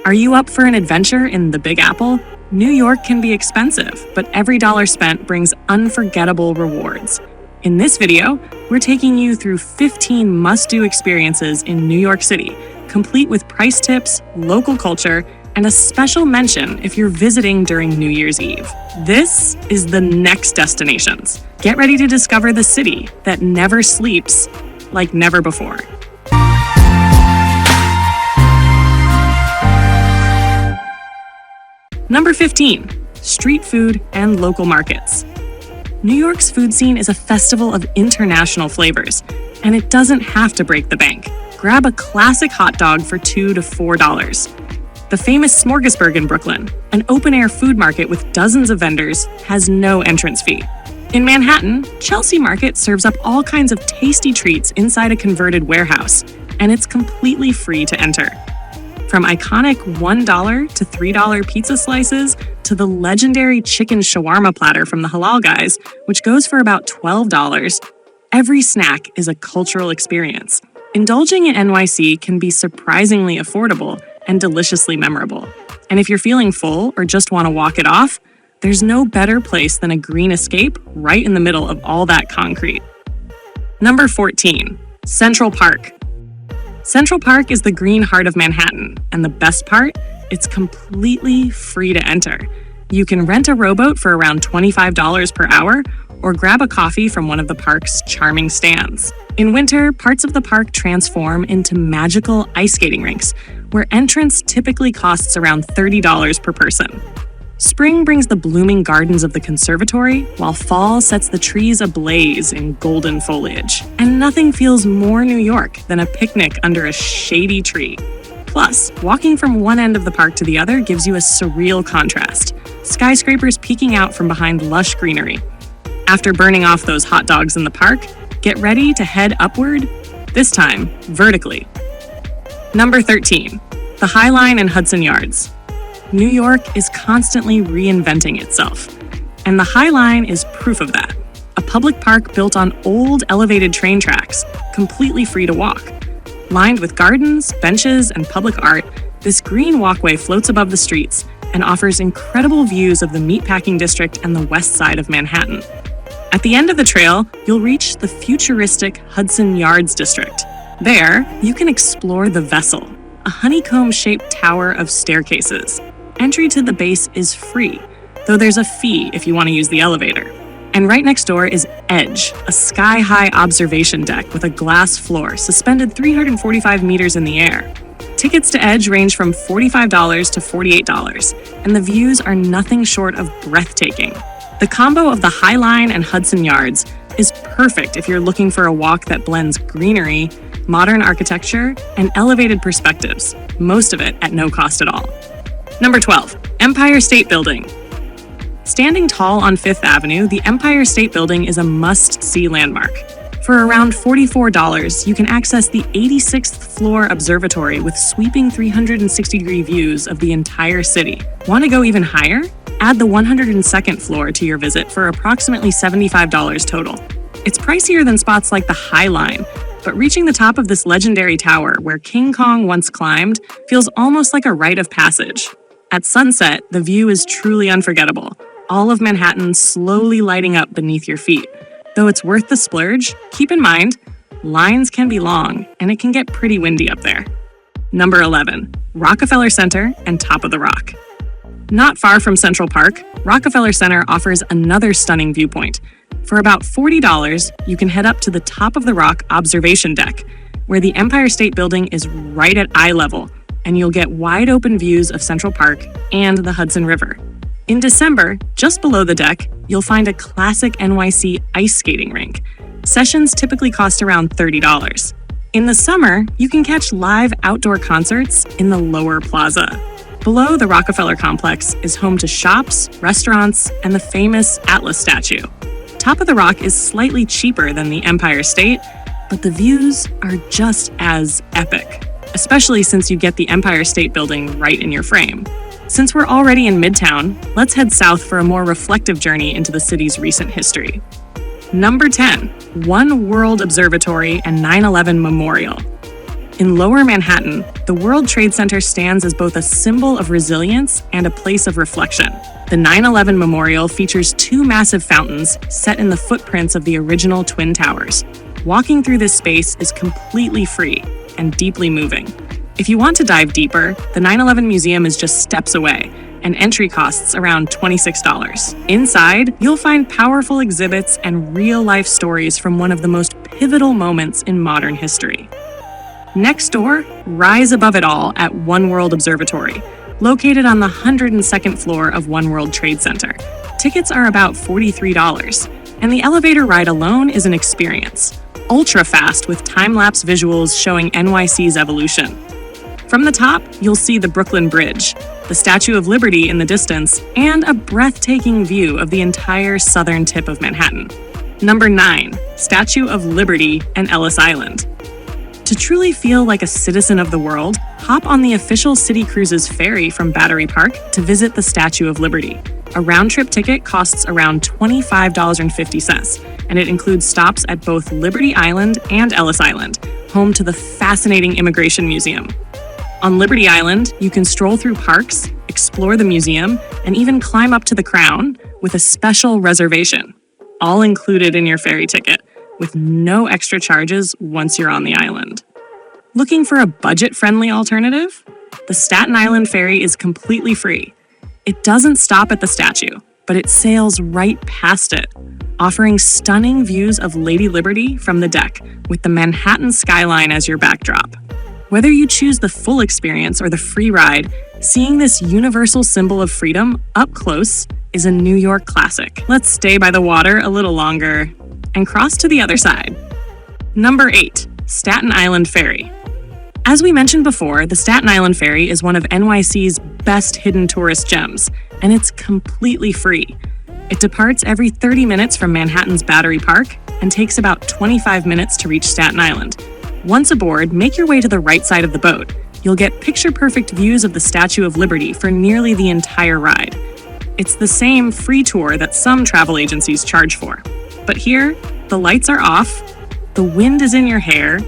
Are you up for an adventure in the Big Apple? New York can be expensive, but every dollar spent brings unforgettable rewards. In this video, we're taking you through 15 must-do experiences in New York City, complete with price tips, local culture, and a special mention if you're visiting during New Year's Eve. This is the next destinations. Get ready to discover the city that never sleeps like never before. Number 15, street food and local markets. New York's food scene is a festival of international flavors, and it doesn't have to break the bank. Grab a classic hot dog for $2 to $4. The famous Smorgasburg in Brooklyn, an open-air food market with dozens of vendors, has no entrance fee. In Manhattan, Chelsea Market serves up all kinds of tasty treats inside a converted warehouse, and it's completely free to enter. From iconic $1 to $3 pizza slices to the legendary chicken shawarma platter from the Halal Guys, which goes for about $12, every snack is a cultural experience. Indulging in NYC can be surprisingly affordable and deliciously memorable. And if you're feeling full or just want to walk it off, there's no better place than a green escape right in the middle of all that concrete. Number 14, Central Park. Central Park is the green heart of Manhattan, and the best part, it's completely free to enter. You can rent a rowboat for around $25 per hour or grab a coffee from one of the park's charming stands. In winter, parts of the park transform into magical ice skating rinks, where entrance typically costs around $30 per person. Spring brings the blooming gardens of the Conservatory, while fall sets the trees ablaze in golden foliage. And nothing feels more New York than a picnic under a shady tree. Plus, walking from one end of the park to the other gives you a surreal contrast. Skyscrapers peeking out from behind lush greenery. After burning off those hot dogs in the park, get ready to head upward, this time vertically. Number 13, the High Line and Hudson Yards. New York is constantly reinventing itself, and the High Line is proof of that. A public park built on old elevated train tracks, completely free to walk. Lined with gardens, benches, and public art, this green walkway floats above the streets and offers incredible views of the meatpacking district and the west side of Manhattan. At the end of the trail, you'll reach the futuristic Hudson Yards district. There, you can explore the Vessel, a honeycomb-shaped tower of staircases. Entry to the base is free, though there's a fee if you want to use the elevator. And right next door is Edge, a sky-high observation deck with a glass floor suspended 345 meters in the air. Tickets to Edge range from $45 to $48, and the views are nothing short of breathtaking. The combo of the High Line and Hudson Yards is perfect if you're looking for a walk that blends greenery, modern architecture, and elevated perspectives, most of it at no cost at all. Number 12, Empire State Building. Standing tall on Fifth Avenue, the Empire State Building is a must-see landmark. For around $44, you can access the 86th floor Observatory with sweeping 360-degree views of the entire city. Want to go even higher? Add the 102nd floor to your visit for approximately $75 total. It's pricier than spots like the High Line, but reaching the top of this legendary tower where King Kong once climbed feels almost like a rite of passage. At sunset, the view is truly unforgettable, all of Manhattan slowly lighting up beneath your feet. Though it's worth the splurge, keep in mind, lines can be long and it can get pretty windy up there. Number 11, Rockefeller Center and Top of the Rock. Not far from Central Park, Rockefeller Center offers another stunning viewpoint. For about $40, you can head up to the Top of the Rock observation deck, where the Empire State Building is right at eye level, and you'll get wide open views of Central Park and the Hudson River. In December, just below the deck, you'll find a classic NYC ice skating rink. Sessions typically cost around $30. In the summer, you can catch live outdoor concerts in the Lower Plaza. Below the Rockefeller complex is home to shops, restaurants, and the famous Atlas statue. Top of the Rock is slightly cheaper than the Empire State, but the views are just as epic, especially since you get the Empire State Building right in your frame. Since we're already in Midtown, let's head south for a more reflective journey into the city's recent history. Number 10, One World Observatory and 9/11 Memorial. In Lower Manhattan, the World Trade Center stands as both a symbol of resilience and a place of reflection. The 9/11 Memorial features two massive fountains set in the footprints of the original Twin Towers. Walking through this space is completely free and deeply moving. If you want to dive deeper, the 9/11 Museum is just steps away, and entry costs around $26. Inside, you'll find powerful exhibits and real-life stories from one of the most pivotal moments in modern history. Next door, rise above it all at One World Observatory, located on the 102nd floor of One World Trade Center. Tickets are about $43, and the elevator ride alone is an experience. Ultra fast with time-lapse visuals showing NYC's evolution. From the top, you'll see the Brooklyn Bridge, the Statue of Liberty in the distance, and a breathtaking view of the entire southern tip of Manhattan. Number 9, Statue of Liberty and Ellis Island. To truly feel like a citizen of the world, hop on the official City Cruises ferry from Battery Park to visit the Statue of Liberty. A round-trip ticket costs around $25.50, and it includes stops at both Liberty Island and Ellis Island, home to the fascinating Immigration Museum. On Liberty Island, you can stroll through parks, explore the museum, and even climb up to the Crown with a special reservation, all included in your ferry ticket, with no extra charges once you're on the island. Looking for a budget-friendly alternative? The Staten Island Ferry is completely free. It doesn't stop at the statue, but it sails right past it, offering stunning views of Lady Liberty from the deck, with the Manhattan skyline as your backdrop. Whether you choose the full experience or the free ride, seeing this universal symbol of freedom up close is a New York classic. Let's stay by the water a little longer and cross to the other side. Number 8, Staten Island Ferry. As we mentioned before, the Staten Island Ferry is one of NYC's best hidden tourist gems, and it's completely free. It departs every 30 minutes from Manhattan's Battery Park and takes about 25 minutes to reach Staten Island. Once aboard, make your way to the right side of the boat. You'll get picture-perfect views of the Statue of Liberty for nearly the entire ride. It's the same free tour that some travel agencies charge for. But here, the lights are off, the wind is in your hair,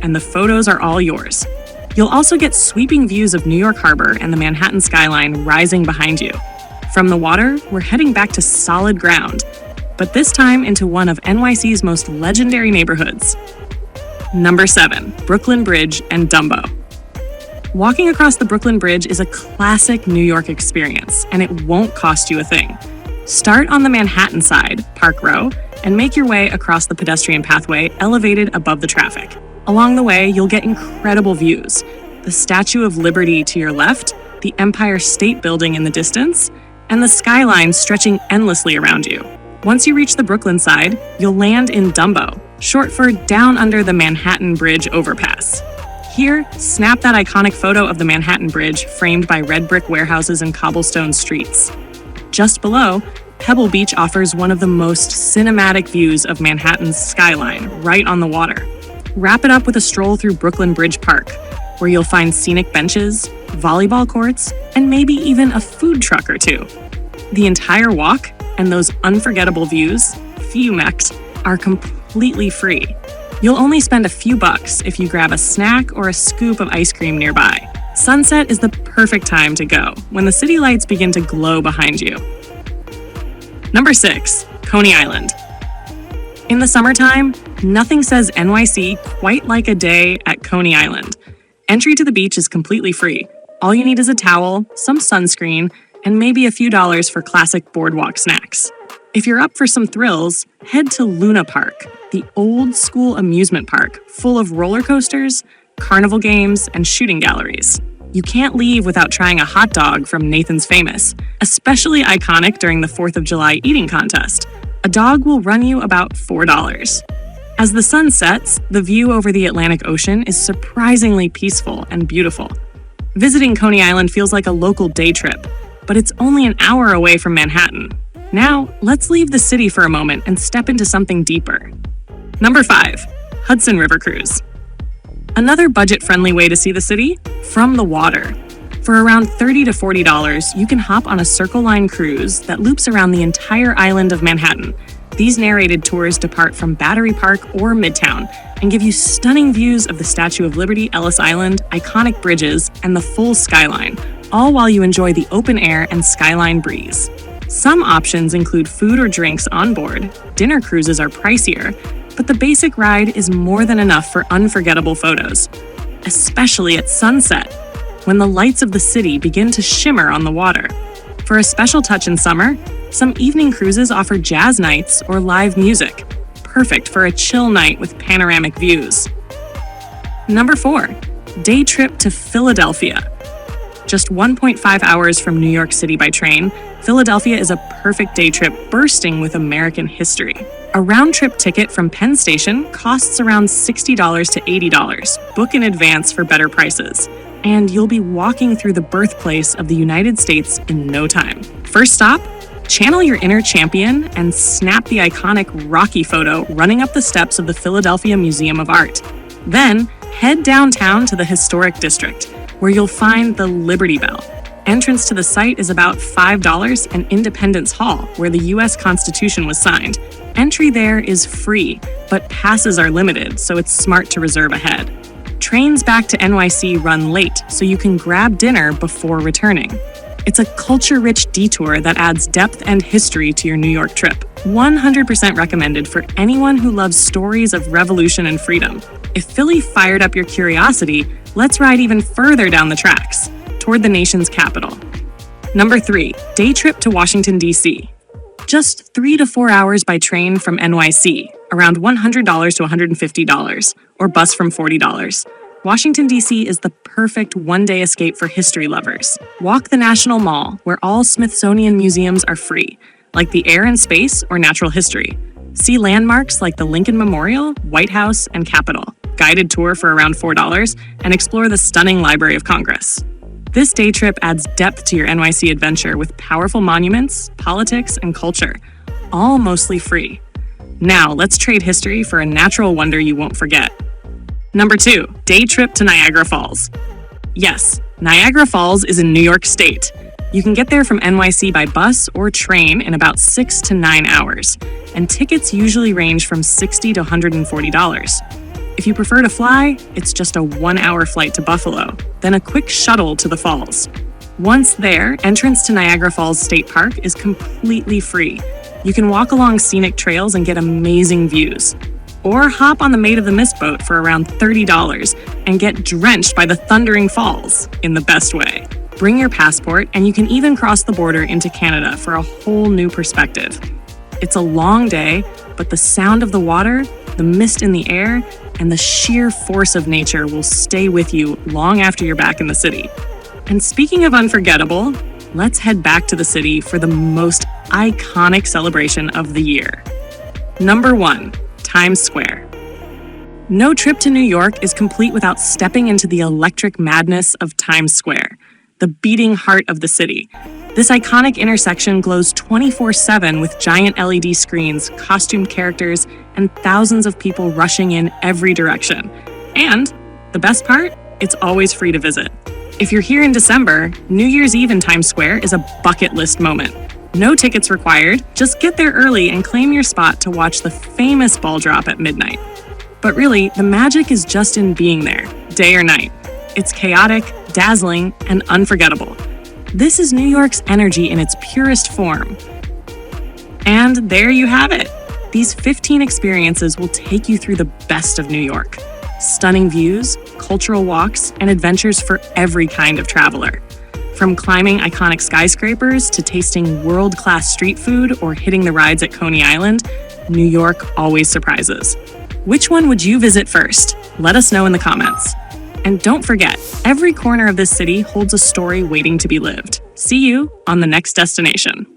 and the photos are all yours. You'll also get sweeping views of New York Harbor and the Manhattan skyline rising behind you. From the water, we're heading back to solid ground, but this time into one of NYC's most legendary neighborhoods. Number 7, Brooklyn Bridge and DUMBO. Walking across the Brooklyn Bridge is a classic New York experience, and it won't cost you a thing. Start on the Manhattan side, Park Row, and make your way across the pedestrian pathway elevated above the traffic. Along the way, you'll get incredible views. The Statue of Liberty to your left, the Empire State Building in the distance, and the skyline stretching endlessly around you. Once you reach the Brooklyn side, you'll land in DUMBO, short for Down Under the Manhattan Bridge Overpass. Here, snap that iconic photo of the Manhattan Bridge framed by red brick warehouses and cobblestone streets. Just below, Pebble Beach offers one of the most cinematic views of Manhattan's skyline, right on the water. Wrap it up with a stroll through Brooklyn Bridge Park, where you'll find scenic benches, volleyball courts, and maybe even a food truck or two. The entire walk and those unforgettable views, are completely free. You'll only spend a few bucks if you grab a snack or a scoop of ice cream nearby. Sunset is the perfect time to go, when the city lights begin to glow behind you. Number 6, Coney Island. In the summertime, nothing says NYC quite like a day at Coney Island. Entry to the beach is completely free. All you need is a towel, some sunscreen, and maybe a few dollars for classic boardwalk snacks. If you're up for some thrills, head to Luna Park, the old-school amusement park full of roller coasters, carnival games, and shooting galleries. You can't leave without trying a hot dog from Nathan's Famous, especially iconic during the 4th of July eating contest. A dog will run you about $4. As the sun sets, the view over the Atlantic Ocean is surprisingly peaceful and beautiful. Visiting Coney Island feels like a local day trip, but it's only an hour away from Manhattan. Now, let's leave the city for a moment and step into something deeper. Number 5, Hudson River Cruise. Another budget-friendly way to see the city? From the water. For around $30 to $40, you can hop on a Circle Line cruise that loops around the entire island of Manhattan. These narrated tours depart from Battery Park or Midtown and give you stunning views of the Statue of Liberty, Ellis Island, iconic bridges, and the full skyline, all while you enjoy the open air and skyline breeze. Some options include food or drinks on board. Dinner cruises are pricier, but the basic ride is more than enough for unforgettable photos, especially at sunset, when the lights of the city begin to shimmer on the water. For a special touch in summer, some evening cruises offer jazz nights or live music, perfect for a chill night with panoramic views. Number 4, day trip to Philadelphia. Just 1.5 hours from New York City by train, Philadelphia is a perfect day trip bursting with American history. A round-trip ticket from Penn Station costs around $60 to $80. Book in advance for better prices, and you'll be walking through the birthplace of the United States in no time. First stop, channel your inner champion and snap the iconic Rocky photo running up the steps of the Philadelphia Museum of Art. Then, head downtown to the historic district, where you'll find the Liberty Bell. Entrance to the site is about $5 and Independence Hall, where the U.S. Constitution was signed. Entry there is free, but passes are limited, so it's smart to reserve ahead. Trains back to NYC run late, so you can grab dinner before returning. It's a culture-rich detour that adds depth and history to your New York trip. 100% recommended for anyone who loves stories of revolution and freedom. If Philly fired up your curiosity, let's ride even further down the tracks, toward the nation's capital. Number 3, day trip to Washington, D.C. Just 3 to 4 hours by train from NYC, around $100 to $150, or bus from $40. Washington, D.C. is the perfect one-day escape for history lovers. Walk the National Mall, where all Smithsonian museums are free, like the Air and Space or Natural History. See landmarks like the Lincoln Memorial, White House, and Capitol. Guided tour for around $4, and explore the stunning Library of Congress. This day trip adds depth to your NYC adventure with powerful monuments, politics, and culture, all mostly free. Now, let's trade history for a natural wonder you won't forget. Number 2, day trip to Niagara Falls. Yes, Niagara Falls is in New York State. You can get there from NYC by bus or train in about 6 to 9 hours, and tickets usually range from $60 to $140. If you prefer to fly, it's just a 1-hour flight to Buffalo, then a quick shuttle to the falls. Once there, entrance to Niagara Falls State Park is completely free. You can walk along scenic trails and get amazing views. Or hop on the Maid of the Mist boat for around $30 and get drenched by the thundering falls in the best way. Bring your passport, and you can even cross the border into Canada for a whole new perspective. It's a long day, but the sound of the water, the mist in the air, and the sheer force of nature will stay with you long after you're back in the city. And speaking of unforgettable, let's head back to the city for the most iconic celebration of the year. Number 1, Times Square. No trip to New York is complete without stepping into the electric madness of Times Square, the beating heart of the city. This iconic intersection glows 24/7 with giant LED screens, costumed characters, and thousands of people rushing in every direction. And the best part? It's always free to visit. If you're here in December, New Year's Eve in Times Square is a bucket list moment. No tickets required, just get there early and claim your spot to watch the famous ball drop at midnight. But really, the magic is just in being there, day or night. It's chaotic, dazzling, and unforgettable. This is New York's energy in its purest form. And there you have it. These 15 experiences will take you through the best of New York. Stunning views, cultural walks, and adventures for every kind of traveler. From climbing iconic skyscrapers to tasting world-class street food or hitting the rides at Coney Island, New York always surprises. Which one would you visit first? Let us know in the comments. And don't forget, every corner of this city holds a story waiting to be lived. See you on the next destination.